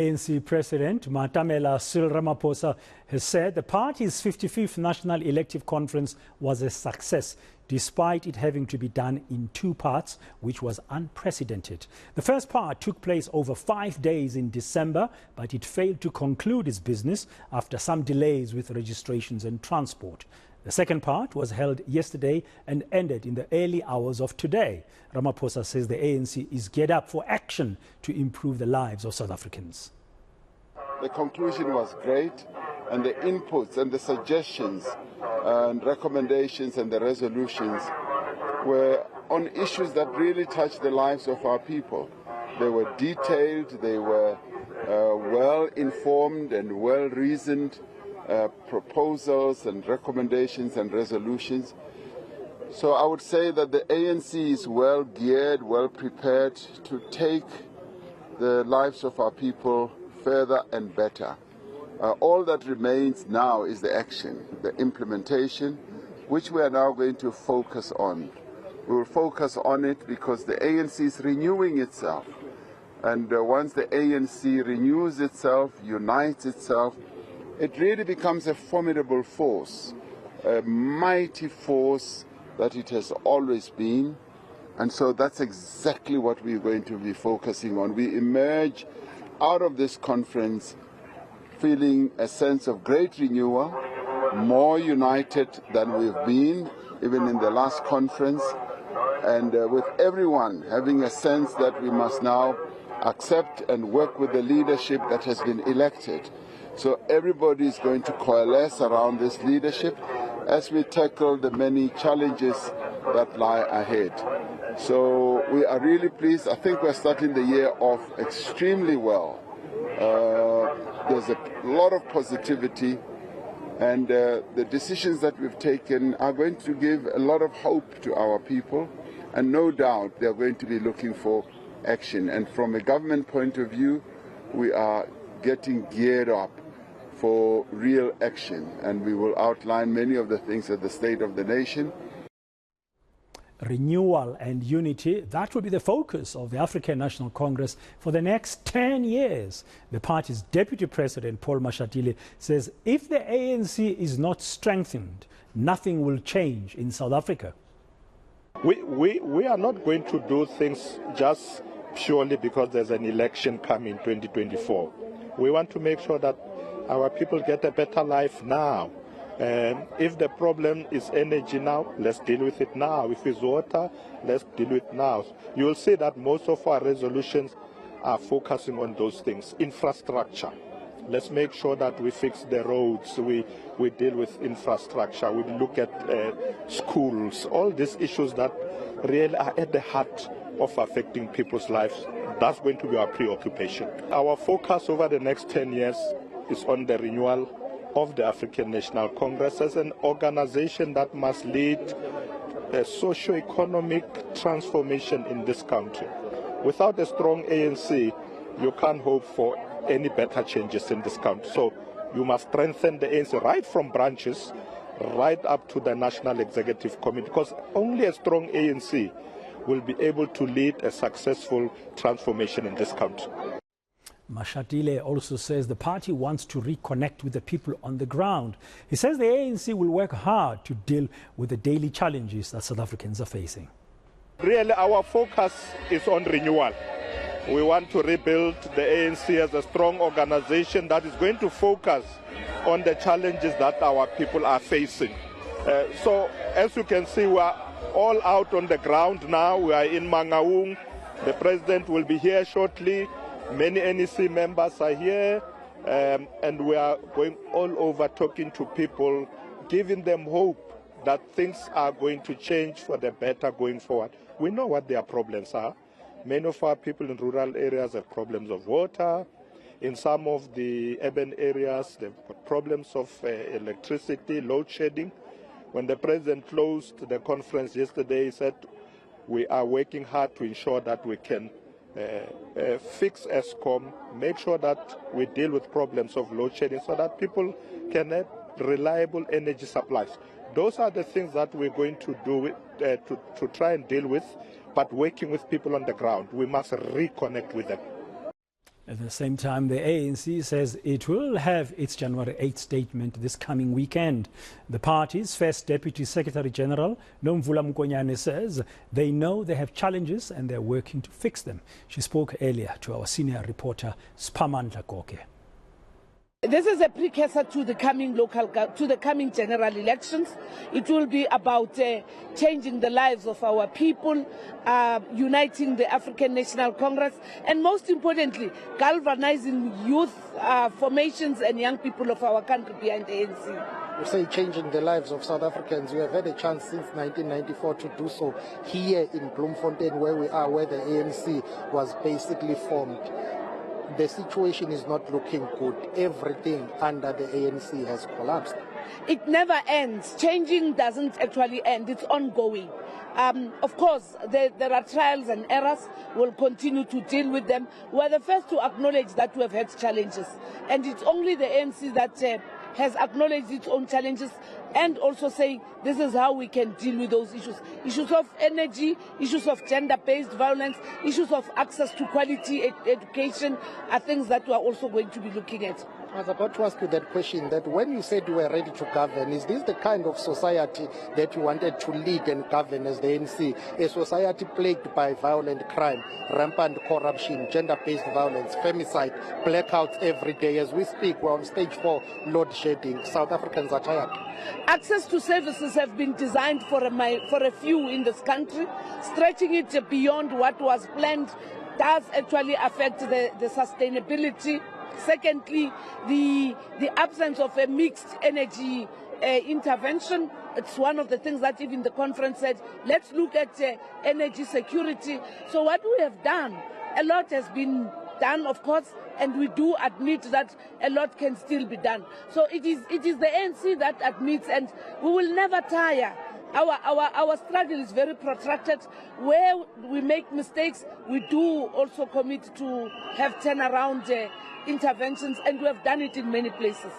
ANC President Cyril Ramaphosa has said the party's 55th National Elective Conference was a success, despite it having to be done in two parts, which was unprecedented. The first part took place over 5 days in December, but it failed to conclude its business after some delays with registrations and transport. The second part was held yesterday and ended in the early hours of today. Ramaphosa says the ANC is geared up for action to improve the lives of South Africans. The conclusion was great, and the inputs and the suggestions and recommendations and the resolutions were on issues that really touched the lives of our people. They were detailed, they were well-informed and well-reasoned proposals and recommendations and resolutions. So I would say that the ANC is well geared, well prepared to take the lives of our people further and better. All that remains now is the action, the implementation, which we are now going to focus on. We will focus on it because the ANC is renewing itself. And once the ANC renews itself, unites itself, it really becomes a formidable force, a mighty force that it has always been. And so that's exactly what we're going to be focusing on. We emerge out of this conference feeling a sense of great renewal, more united than we've been, even in the last conference, and with everyone having a sense that we must now accept and work with the leadership that has been elected. So everybody is going to coalesce around this leadership as we tackle the many challenges that lie ahead. So we are really pleased. I think we're starting the year off extremely well. There's a lot of positivity, and the decisions that we've taken are going to give a lot of hope to our people, and no doubt they're going to be looking for action. And from a government point of view, we are getting geared up for real action, and we will outline many of the things at the State of the Nation. Renewal and unity, that will be the focus of the African National Congress for the next 10 years. The party's Deputy President, Paul Mashatile, says if the ANC is not strengthened, nothing will change in South Africa. We are not going to do things just purely because there's an election coming in 2024. We want to make sure that our people get a better life now. If the problem is energy now, let's deal with it now. If it's water, let's deal with it now. You will see that most of our resolutions are focusing on those things. Infrastructure. Let's make sure that we fix the roads, we deal with infrastructure, we look at schools, all these issues that really are at the heart of affecting people's lives. That's going to be our preoccupation. Our focus over the next 10 years is on the renewal of the African National Congress as an organization that must lead a socio-economic transformation in this country. Without a strong ANC, you can't hope for any better changes in this country. So you must strengthen the ANC right from branches, right up to the National Executive Committee, because only a strong ANC will be able to lead a successful transformation in this country. Mashatile also says the party wants to reconnect with the people on the ground. He says the ANC will work hard to deal with the daily challenges that South Africans are facing. Really, our focus is on renewal. We want to rebuild the ANC as a strong organization that is going to focus on the challenges that our people are facing. So, as you can see, we are all out on the ground now. We are in Mangaung. The president will be here shortly. Many NEC members are here, and we are going all over talking to people, giving them hope that things are going to change for the better going forward. We know what their problems are. Many of our people in rural areas have problems of water. In some of the urban areas, they've got problems of electricity, load shedding. When the president closed the conference yesterday, he said, we are working hard to ensure that we can fix ESCOM, make sure that we deal with problems of load shedding so that people can have reliable energy supplies. Those are the things that we're going to do to try and deal with, but working with people on the ground. We must reconnect with them. At the same time, the ANC says it will have its January 8 statement this coming weekend. The party's first Deputy Secretary General, Nomvula Mkonyane, says they know they have challenges and they're working to fix them. She spoke earlier to our senior reporter, Spamandla Koke. This is a precursor to the coming general elections. It will be about changing the lives of our people, uniting the African National Congress, and most importantly, galvanizing youth formations and young people of our country behind the ANC. You say changing the lives of South Africans. You have had a chance since 1994 to do so here in Bloemfontein, where we are, where the ANC was basically formed. The situation is not looking good. Everything under the ANC has collapsed. It never ends. Changing doesn't actually end. It's ongoing. Of course, there are trials and errors. We'll continue to deal with them. We're the first to acknowledge that we have had challenges. And it's only the ANC that has acknowledged its own challenges and also saying this is how we can deal with those issues. Issues of energy, issues of gender-based violence, issues of access to quality education are things that we are also going to be looking at. I was about to ask you that question, that when you said you were ready to govern, is this the kind of society that you wanted to lead and govern as the ANC? A society plagued by violent crime, rampant corruption, gender-based violence, femicide, blackouts every day. As we speak, we're on stage 4 load shedding. South Africans are tired. Access to services have been designed for a few in this country. Stretching it beyond what was planned does actually affect the sustainability. Secondly, the absence of a mixed energy intervention. It's one of the things that even the conference said, let's look at energy security. So what we have done, a lot has been done, of course, and we do admit that a lot can still be done. So it is the ANC that admits, and we will never tire. Our struggle is very protracted. Where we make mistakes, we do also commit to have turnaround interventions, and we have done it in many places.